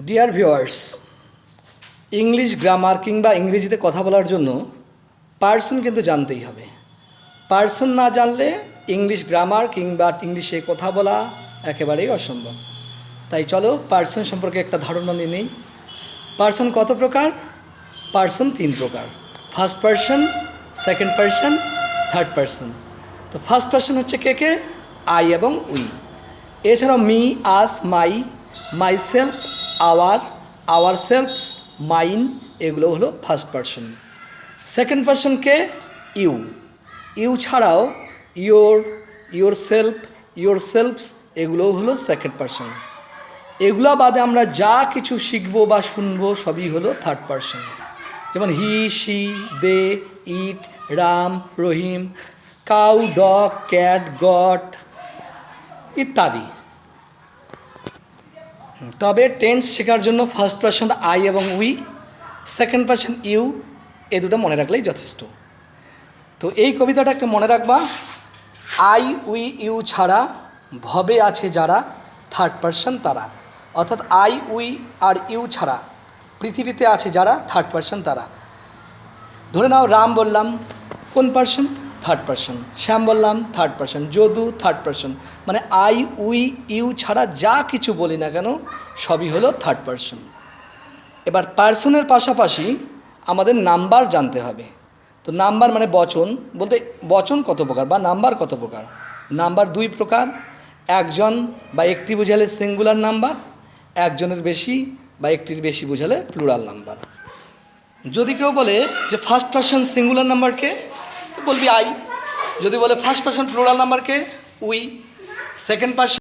Dear viewers, English grammar কিংবা ইংরেজিতে কথা বলার জন্য পার্সন কিন্তু জানতেই হবে। পার্সন না জানলে ইংলিশ গ্রামার কিংবা ইংলিশে কথা বলা একেবারেই অসম্ভব। তাই চলো পার্সন সম্পর্কে একটা ধারণা নিয়ে নেই। পার্সন কত প্রকার? পার্সন 3 প্রকার: first person, second person, third person. তো ফার্স্ট পার্সন হচ্ছে কে? আই এবং উই। এছাড়াও me, us, my, myself, our, ourselves, mine, এগুলো হলো ফার্স্ট পার্সন। সেকেন্ড পার্সন কে? ইউ। ইউ ছাড়াও your, yourself, yourselves, এগুলোও হলো সেকেন্ড পার্সন। এগুলা বাদে আমরা যা কিছু শিখবো বা শুনবো সবই হলো থার্ড পার্সন। যেমন he, she, they, it, Ram, Rahim, cow, dog, cat, goat ইত্যাদি। তবে টেন্স শেখার জন্য ফার্স্ট পার্সন আই এবং উই, সেকেন্ড পার্সন ইউ, এ দুটো মনে রাখলেই যথেষ্ট। তো এই কবিতাটা একটা মনে রাখবা, আই, উই, ইউ ছাড়া ভবে আছে যারা, থার্ড পার্সন তারা। অর্থাৎ আই, উই আর ইউ ছাড়া পৃথিবীতে আছে যারা, থার্ড পার্সন তারা। ধরে নাও রাম বললাম, কোন পার্সন? Third person. শ্যাম বললাম, third person. Jadu, third person. মানে আই, উই, ইউ ছাড়া যা কিছু বলি না কেন সবই হলো থার্ড পার্সন। এবার পার্সনের পাশাপাশি আমাদের নাম্বার জানতে হবে। তো নাম্বার মানে বচন, বলতে বচন কত প্রকার বা নাম্বার কত প্রকার? নাম্বার 2 প্রকার: একজন বা একটি বোঝালে সিঙ্গুলার নাম্বার, একজনের বেশি বা একটির বেশি বোঝালে প্লুরাল নাম্বার। যদি কেউ বলে যে ফার্স্ট পার্সন সিঙ্গুলার নাম্বারকে, বলবি আই। যদি বলে ফার্স্ট পার্সন প্লুরাল নাম্বারকে, উই। Second person